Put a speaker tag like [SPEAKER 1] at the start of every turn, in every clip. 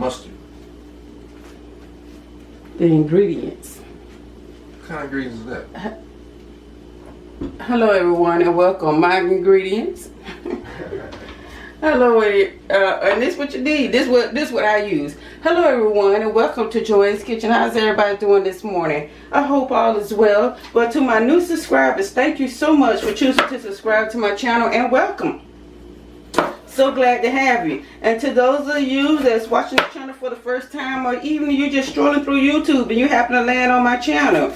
[SPEAKER 1] mustard.
[SPEAKER 2] The ingredients.
[SPEAKER 1] What kind of ingredients is that?
[SPEAKER 2] Hello everyone and welcome. My ingredients. Hello, and this what you need. This what I use. Hello everyone and welcome to Joy's Kitchen. How's everybody doing this morning? I hope all is well. But to my new subscribers, thank you so much for choosing to subscribe to my channel and welcome. So glad to have you. And to those of you that's watching the channel for the first time, or even you just strolling through YouTube and you happen to land on my channel,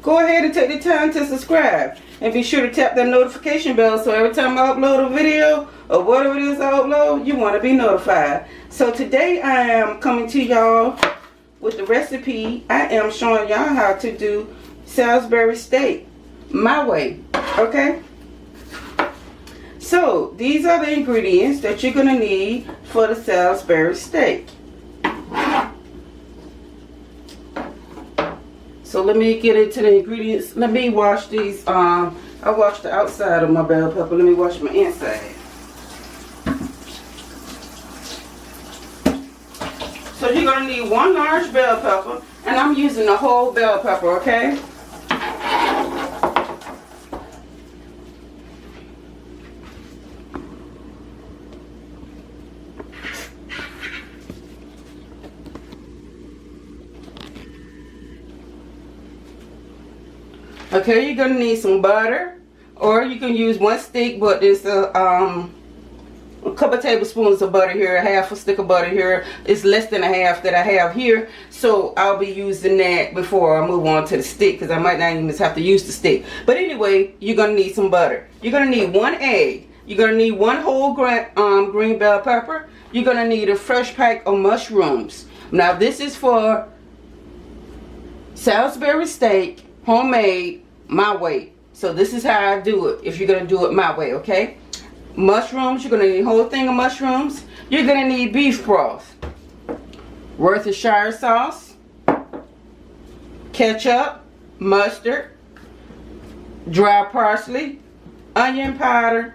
[SPEAKER 2] go ahead and take the time to subscribe. And be sure to tap that notification bell so every time I upload a video or whatever it is I upload, you want to be notified. So today I am coming to y'all with the recipe. I am showing y'all how to do Salisbury steak my way. Okay? So these are the ingredients that you're going to need for the Salisbury steak. So let me get into the ingredients. Let me wash these. I washed the outside of my bell pepper. Let me wash my inside. So you're going to need one large bell pepper. And I'm using the whole bell pepper, okay? Okay, you're gonna need some butter, or you can use one stick, but it's a couple tablespoons of butter here, half a stick of butter here. It's less than a half that I have here, so I'll be using that before I move on to the stick, because I might not even have to use the stick. But anyway, you're gonna need some butter. You're gonna need one egg. You're gonna need one whole green bell pepper. You're gonna need a fresh pack of mushrooms. Now this is for Salisbury steak, homemade, my way. So this is how I do it if you're going to do it my way, okay? Mushrooms, you're going to need a whole thing of mushrooms. You're going to need beef broth, worth of shire sauce, ketchup, mustard, dry parsley, onion powder.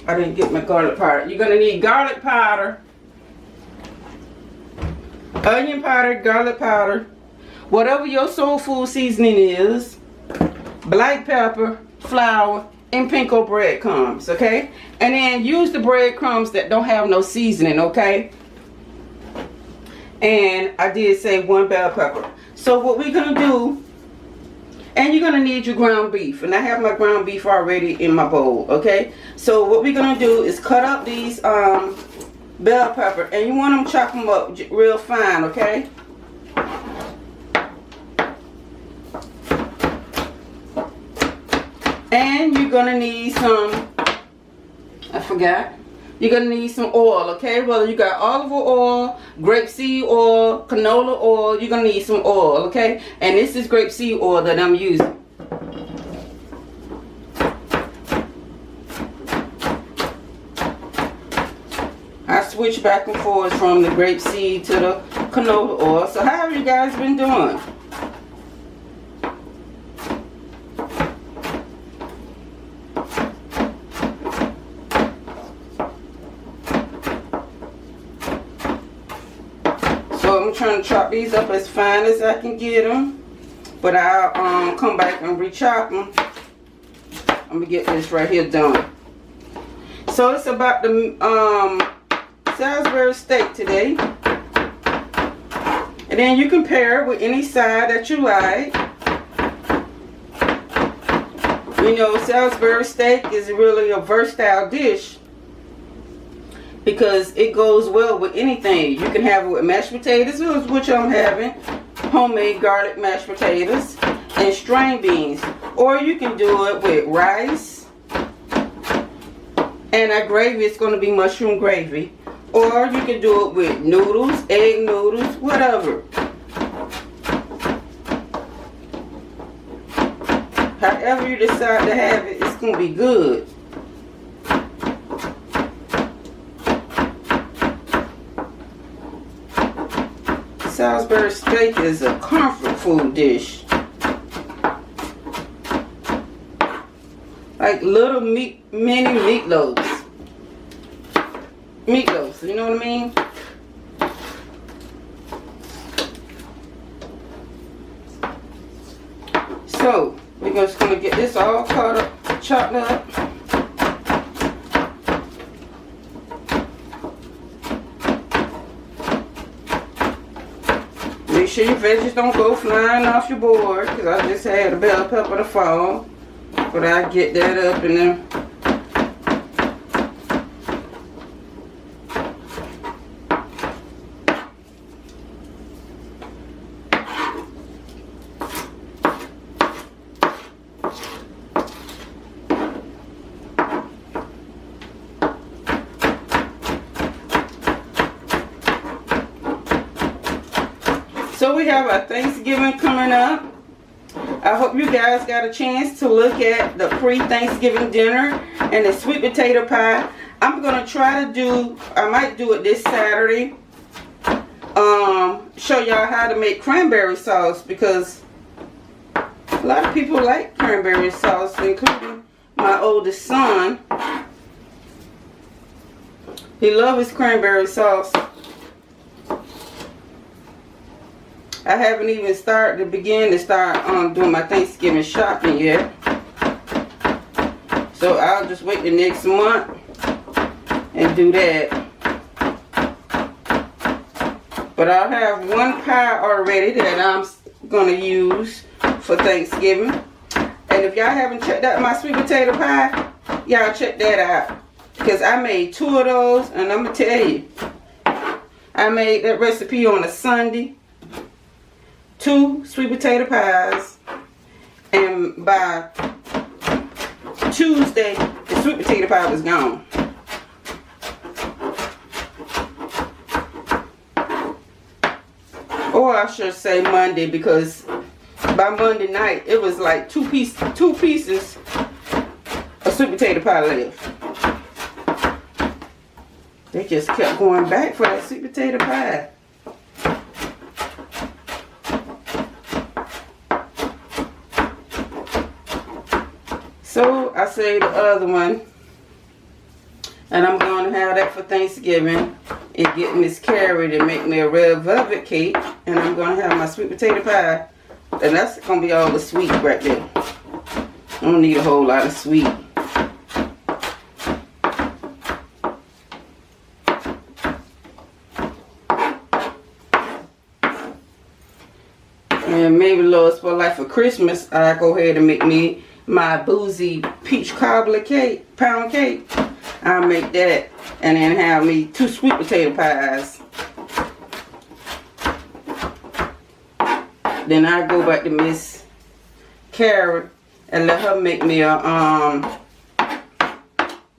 [SPEAKER 2] I didn't get my garlic powder. You're going to need garlic powder, onion powder, garlic powder, whatever your soul food seasoning is, black pepper, flour, and pinko breadcrumbs, okay? And then use the breadcrumbs that don't have no seasoning, okay? And I did say one bell pepper. So what we're going to do, and you're going to need your ground beef. And I have my ground beef already in my bowl, okay? So what we're going to do is cut up these bell pepper, and you want them chop them up real fine, okay? And you're gonna need some, I forgot, you're gonna need some oil, okay? Whether you got olive oil, grapeseed oil, canola oil, you're gonna need some oil, okay? And this is grapeseed oil that I'm using. I switch back and forth from the grapeseed to the canola oil. So how have you guys been doing? So I'm trying to chop these up as fine as I can get them. But I'll come back and re-chop them. I'm going to get this right here done. So it's about the Salisbury steak today, and then you can pair it with any side that you like. You know, Salisbury steak is really a versatile dish because it goes well with anything. You can have it with mashed potatoes, which I'm having, homemade garlic mashed potatoes, and string beans, or you can do it with rice, and our gravy is going to be mushroom gravy. Or you can do it with noodles, egg noodles, whatever. However you decide to have it, it's going to be good. Salisbury steak is a comfort food dish. Like little mini meatloaves. meatloaf. You know what I mean? So we're just gonna get this all cut up, chopped up. Make sure your veggies don't go flying off your board, because I just had a bell pepper to fall. But I get that up and then. So we have our Thanksgiving coming up. I hope you guys got a chance to look at the pre-Thanksgiving dinner and the sweet potato pie. I'm going to try to do, I might do it this Saturday. Show y'all how to make cranberry sauce, because a lot of people like cranberry sauce, including my oldest son. He loves his cranberry sauce. I haven't even begun to start doing my Thanksgiving shopping yet. So I'll just wait the next month and do that. But I'll have one pie already that I'm going to use for Thanksgiving. And if y'all haven't checked out my sweet potato pie, y'all check that out. Because I made 2 of those, and I'm going to tell you, I made that recipe on a Sunday. 2 sweet potato pies, and by Tuesday the sweet potato pie was gone. Or I should say Monday, because by Monday night it was like 2 pieces of sweet potato pie left. They just kept going back for that sweet potato pie. So I saved the other one, and I'm going to have that for Thanksgiving, and get Miss Carrie to make me a red velvet cake, and I'm going to have my sweet potato pie, and that's going to be all the sweet right there. I don't need a whole lot of sweet. And maybe Lord's for like for Christmas, I go ahead and make me my boozy peach cobbler cake, pound cake. I'll make that, and then have me 2 sweet potato pies. Then I go back to Miss Carrie and let her make me a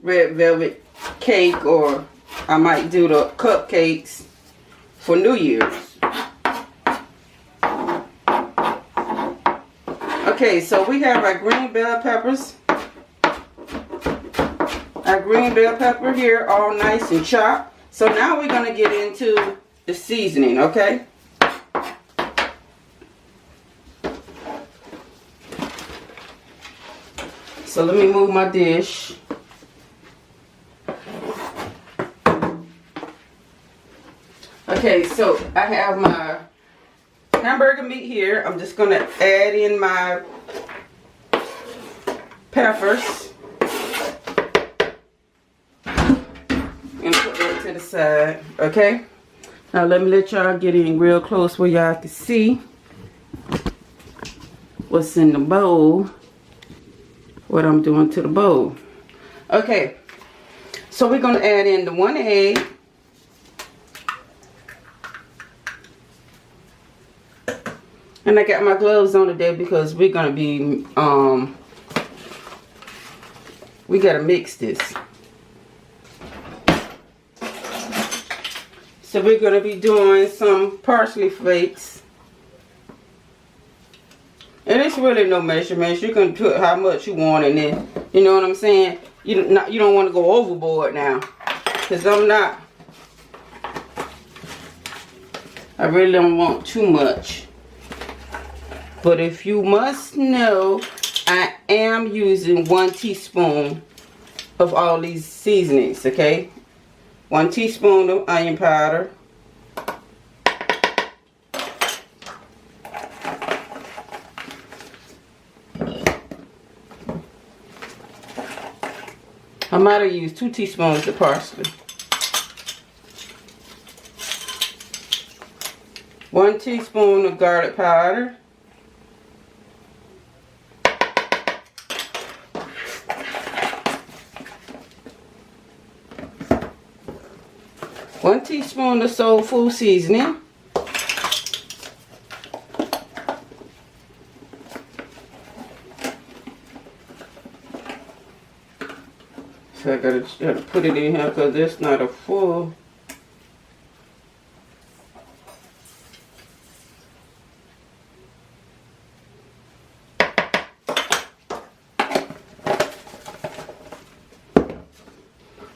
[SPEAKER 2] red velvet cake, or I might do the cupcakes for New Year's. Okay, so we have our green bell peppers. Our green bell pepper here, all nice and chopped. So now we're going to get into the seasoning, okay? So let me move my dish. Okay, so I have my hamburger meat here. I'm just going to add in my peppers and put that to the side. Okay, now let me let y'all get in real close where y'all can see what's in the bowl, what I'm doing to the bowl. Okay, so we're going to add in the 1 egg. And I got my gloves on today because we're going to be, we got to mix this. So we're going to be doing some parsley flakes. And it's really no measurements. You can put how much you want in it. You know what I'm saying? You don't want to go overboard now. Because I really don't want too much. But if you must know, I am using 1 teaspoon of all these seasonings, okay? 1 teaspoon of onion powder. I might have used 2 teaspoons of parsley. 1 teaspoon of garlic powder. 1 teaspoon of soul food seasoning. So I gotta put it in here because it's not a full.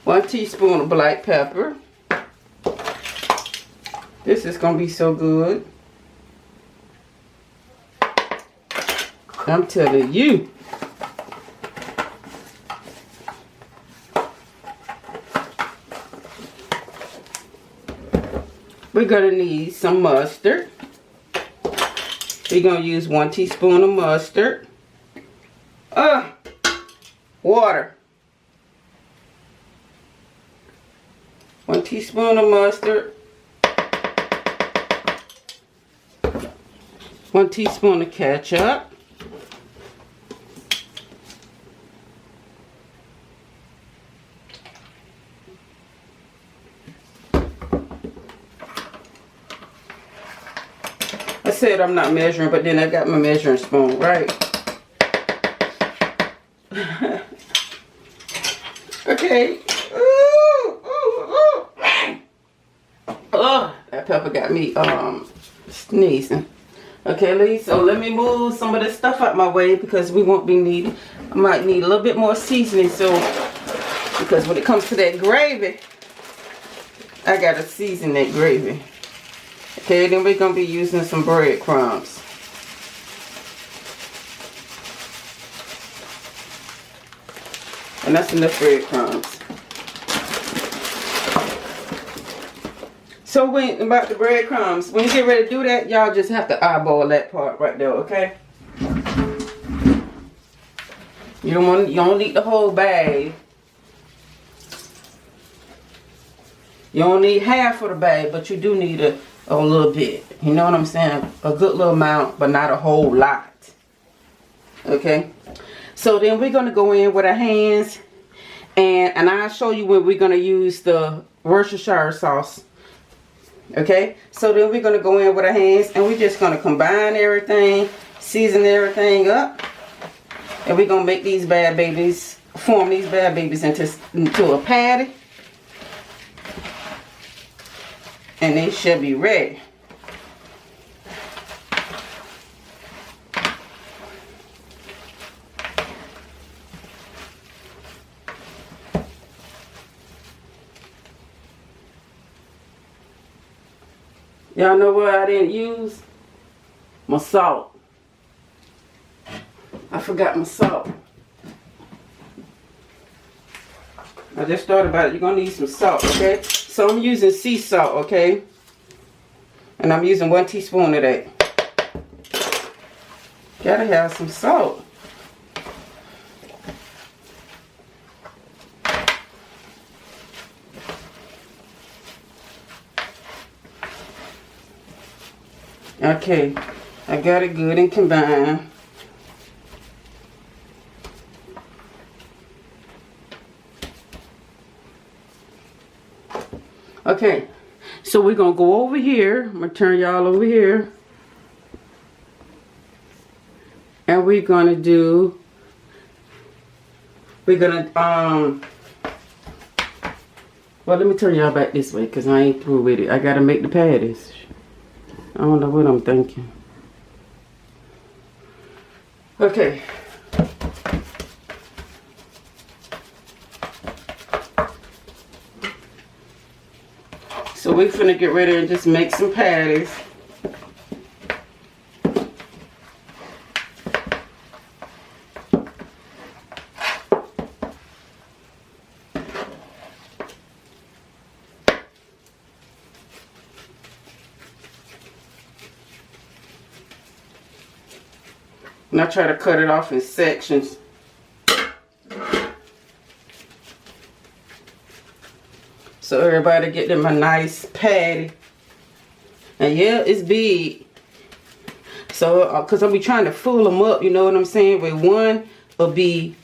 [SPEAKER 2] One teaspoon of black pepper. This is gonna be so good. I'm telling you. We're gonna need some mustard. We're gonna use 1 teaspoon of mustard. Water. 1 teaspoon of mustard. 1 teaspoon of ketchup. I said I'm not measuring, but then I got my measuring spoon, right? Okay. Oh, that pepper got me sneezing. Okay, ladies, so let me move some of this stuff out my way because we won't be needing. I might need a little bit more seasoning, so because when it comes to that gravy, I gotta season that gravy. Okay, then we're gonna be using some breadcrumbs. And that's enough breadcrumbs. So when about the breadcrumbs, when you get ready to do that, y'all just have to eyeball that part right there, okay? You don't need the whole bag. You don't need half of the bag, but you do need a little bit. You know what I'm saying? A good little amount, but not a whole lot. Okay? So then we're gonna go in with our hands, and I'll show you when we're gonna use the Worcestershire sauce. Okay, so then we're going to go in with our hands and we're just going to combine everything, season everything up, and we're going to make these bad babies, form these bad babies into a patty, and they should be ready. Y'all know what I didn't use? My salt. I forgot my salt. I just thought about it. You're going to need some salt, okay? So I'm using sea salt, okay? And I'm using 1 teaspoon of that. Gotta have some salt. Okay, I got it good and combined. Okay, so we're going to go over here. I'm going to turn y'all over here. And we're going to well, let me turn y'all back this way because I ain't through with it. I got to make the patties. I don't know what I'm thinking. Okay. So we're finna get ready and just make some patties. And I try to cut it off in sections. So everybody get them a nice patty. And yeah, it's big. So, because I'll be trying to fill them up, you know what I'm saying? With one will be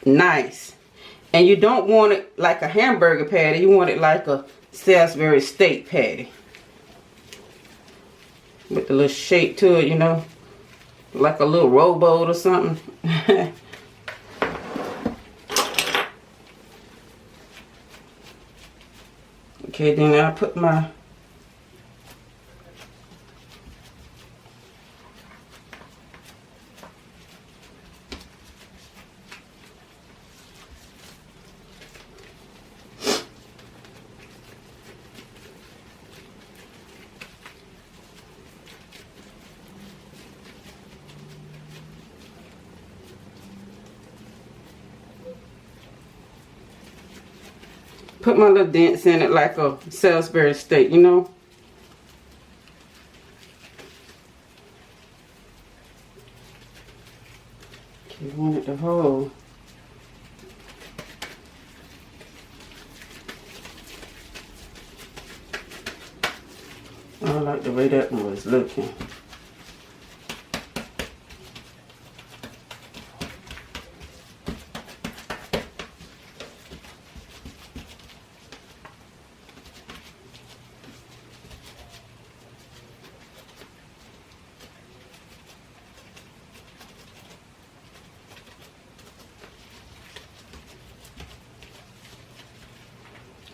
[SPEAKER 2] nice. And you don't want it like a hamburger patty. You want it like a Salisbury steak patty. With a little shape to it, you know. Like a little rowboat or something. Okay, then I put my little dents in it like a Salisbury steak, you know. Okay, want it to hold. I like the way that one was looking.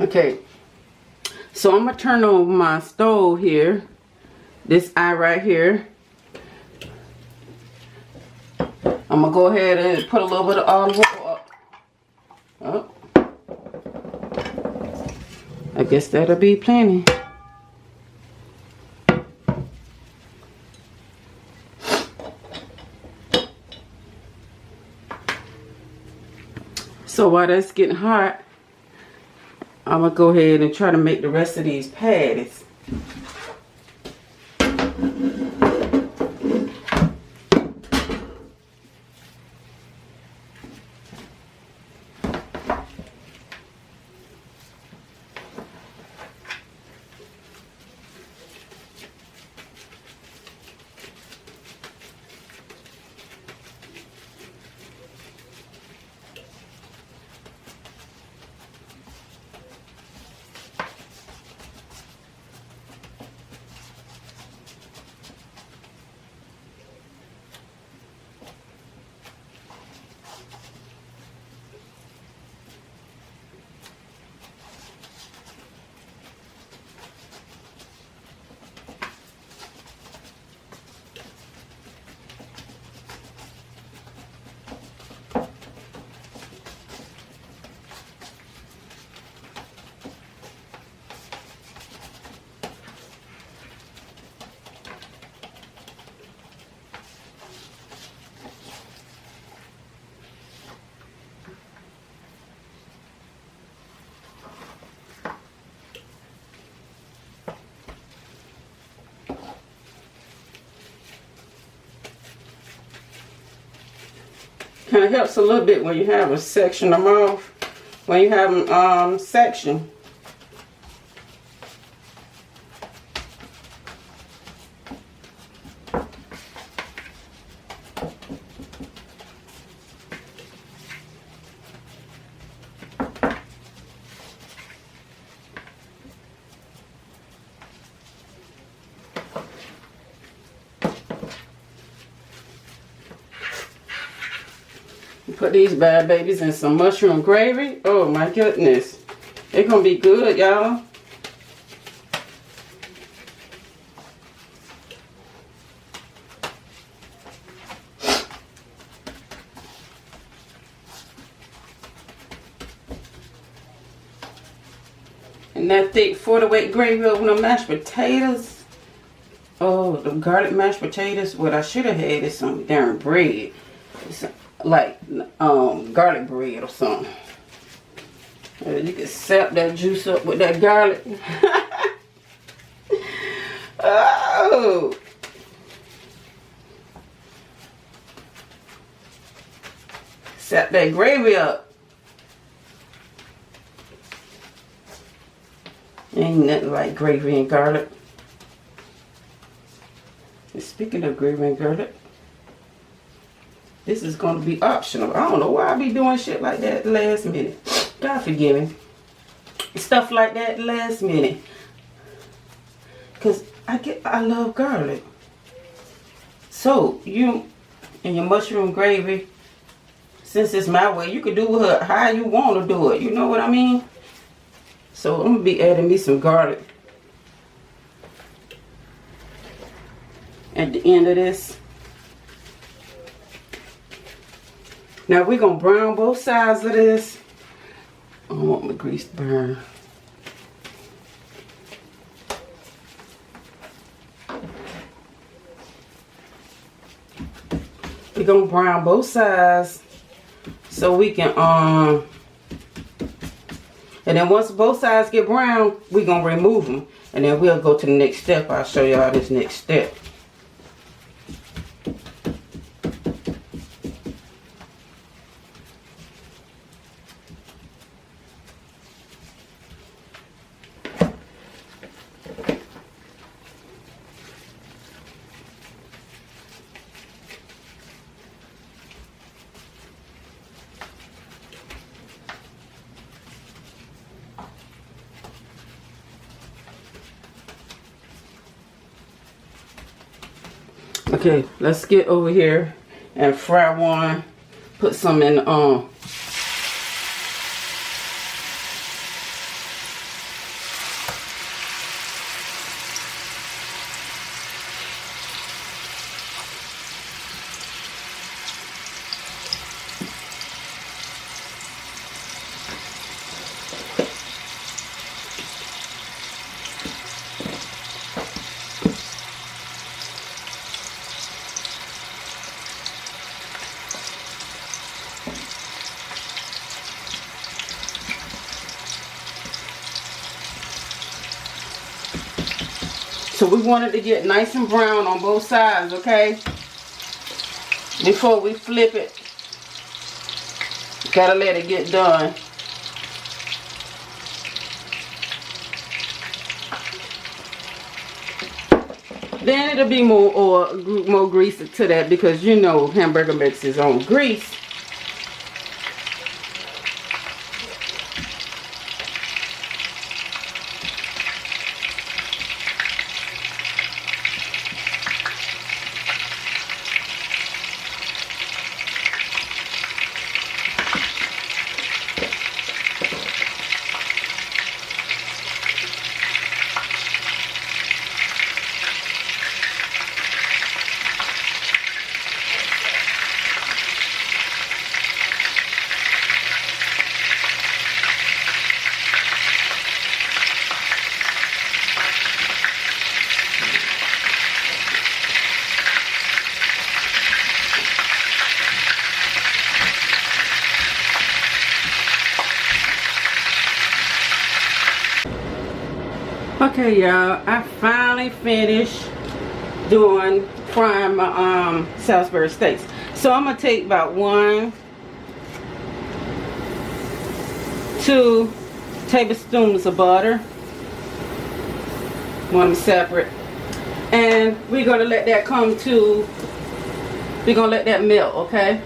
[SPEAKER 2] Okay, so I'm gonna turn on my stove here, this eye right here. I'm gonna go ahead and put a little bit of olive oil up. Oh, I guess that'll be plenty. So while that's getting hot, I'm going to go ahead and try to make the rest of these patties. Kind of helps a little bit when you have a section of mouth. When you have them section. Put these bad babies in some mushroom gravy. Oh my goodness. They're gonna be good, y'all. And that thick 40-weight gravy over the mashed potatoes. Oh, the garlic mashed potatoes. What I should have had is some darn bread. It's like garlic bread or something. You can sap that juice up with that garlic. Oh, Set that gravy up. Ain't nothing like gravy and garlic. And speaking of gravy and garlic, this is going to be optional. I don't know why I be doing shit like that last minute. God forgive me. Stuff like that last minute. Because I love garlic. So, you and your mushroom gravy, since it's my way, you can do it how you want to do it. You know what I mean? So, I'm going to be adding me some garlic at the end of this. Now, we're going to brown both sides of this. I don't want my grease to burn. We're going to brown both sides so we can, and then once both sides get brown, we're going to remove them. And then we'll go to the next step. I'll show y'all this next step. Okay, let's get over here and fry one. Put some in So we want it to get nice and brown on both sides, okay? Before we flip it, gotta let it get done. Then it'll be more grease to that, because you know hamburger makes its own grease. Okay, y'all, I finally finished frying my Salisbury steaks. So I'm gonna take about 1, 2 tablespoons of butter. Want them separate. And we're gonna let that melt, okay?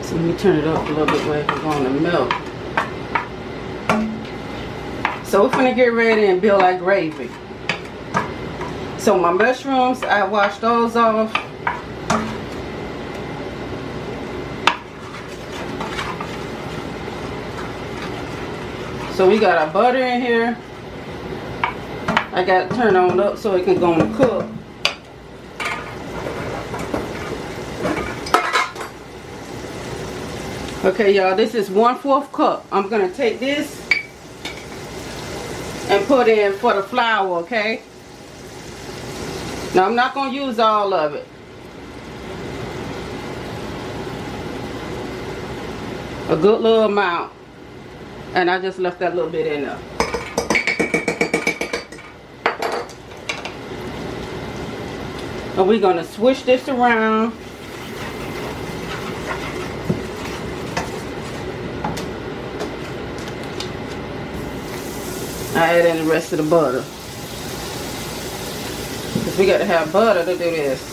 [SPEAKER 2] So let me turn it up a little bit where it's going to melt. So we're gonna get ready and build our gravy. So my mushrooms, I washed those off. So we got our butter in here. I got it turned on up so it can go and cook. Okay, y'all, this is 1/4 cup. I'm going to take this and put in for the flour, okay? Now, I'm not going to use all of it. A good little amount. And I just left that little bit in there. And we're going to switch this around. I add in the rest of the butter. Because we got to have butter to do this.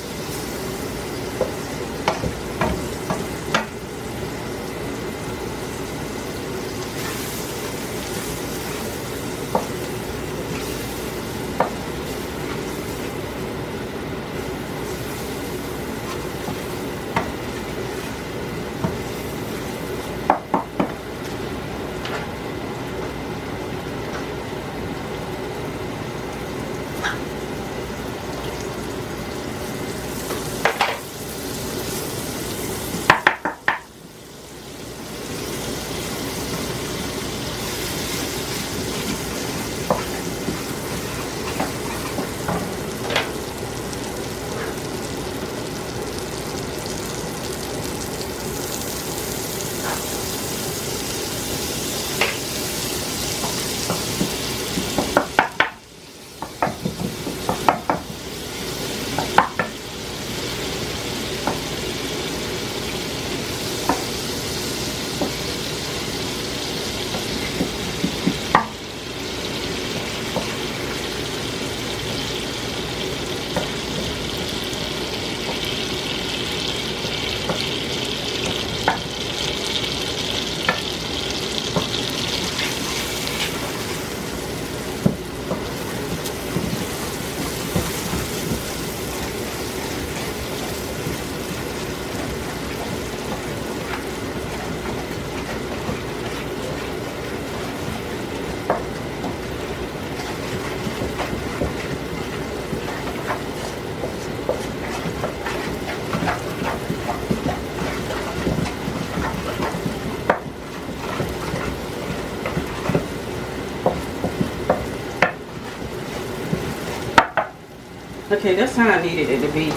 [SPEAKER 2] Okay, that's how I needed it to be,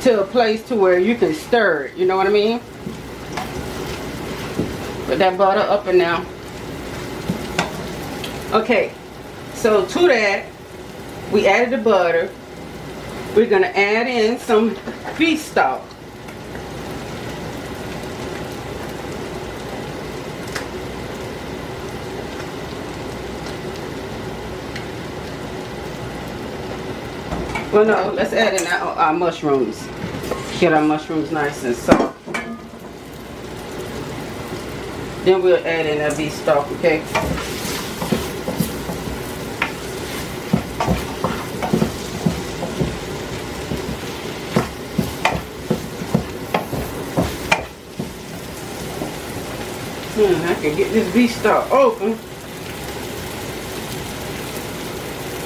[SPEAKER 2] to a place to where you can stir it, you know what I mean? Put that butter up and down. Okay, so to that, we added the butter. We're gonna add in some beef stock. Well, no, let's add in our mushrooms. Get our mushrooms nice and soft. Then we'll add in our beef stock, okay? I can get this beef stock open.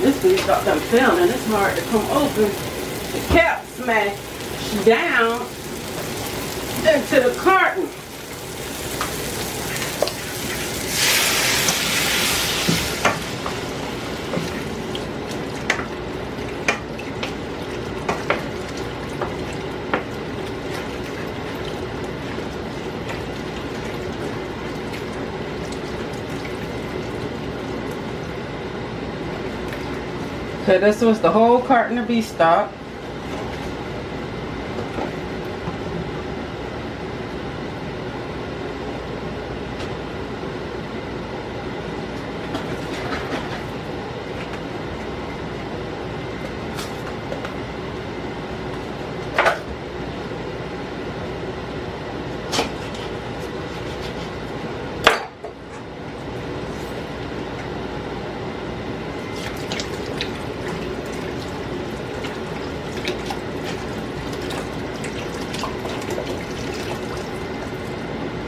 [SPEAKER 2] This beef stock done fell and it's hard to come open. The cap smashed down into the carton. Okay, this was the whole carton of beef stock.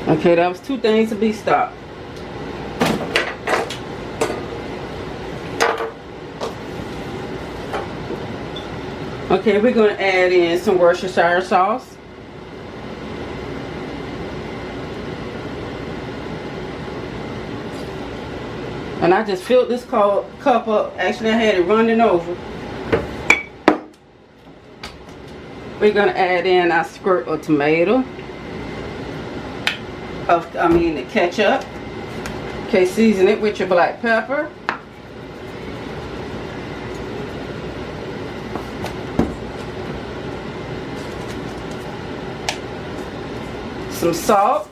[SPEAKER 2] Okay, that was 2 things of beef stock. Okay, we're going to add in some Worcestershire sauce. And I just filled this cup up. Actually, I had it running over. We're going to add in our squirt of tomato. The ketchup. Okay, season it with your black pepper. Some salt.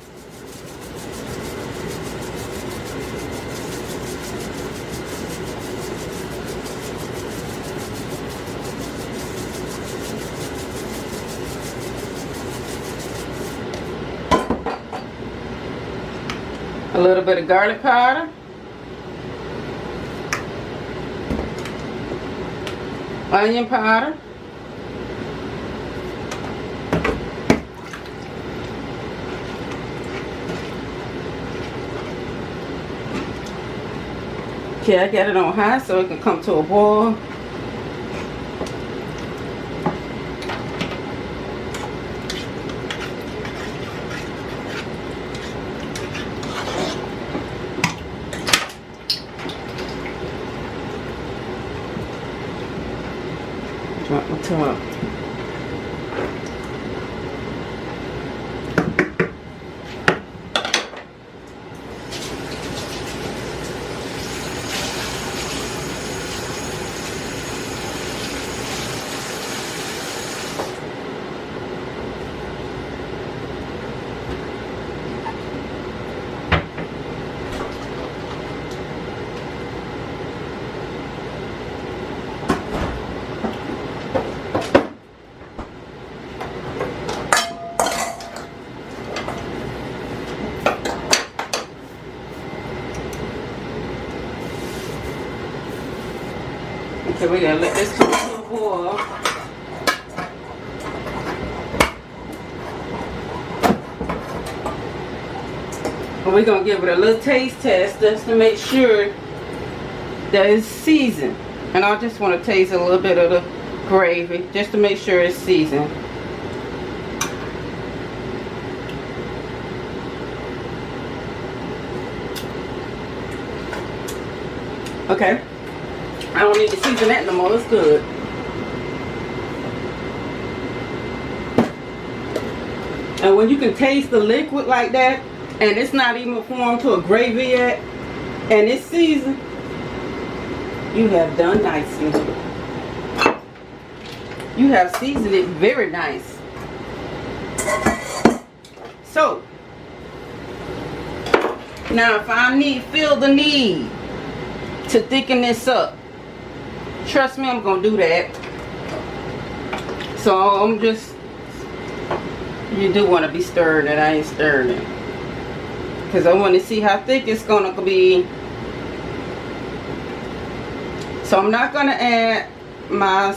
[SPEAKER 2] A little bit of garlic powder. Onion powder. Okay, I got it on high so it can come to a boil. Drop the top. Okay, we gotta let this come to a boil. And we're gonna give it a little taste test just to make sure that it's seasoned. And I just want to taste a little bit of the gravy just to make sure it's seasoned. Okay. I don't need to season that no more. It's good. And when you can taste the liquid like that, and it's not even formed to a gravy yet, and it's seasoned, you have done nicely. You have seasoned it very nice. So, now if I feel the need to thicken this up, trust me, I'm gonna do that. So I'm just, you do want to be stirring it. I ain't stirring it because I want to see how thick it's gonna be. So I'm not gonna add my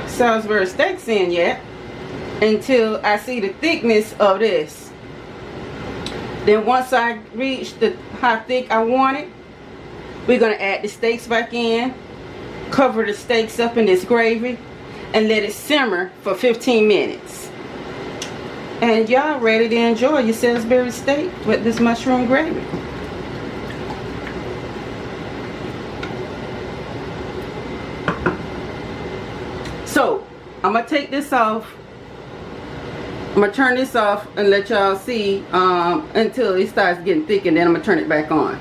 [SPEAKER 2] Salisbury steaks in yet until I see the thickness of this. Then once I reach how thick I want it, we're gonna add the steaks back in. Cover the steaks up in this gravy and let it simmer for 15 minutes. And y'all ready to enjoy your Salisbury steak with this mushroom gravy. So, I'm going to take this off. I'm going to turn this off and let y'all see until it starts getting thick, and then I'm going to turn it back on.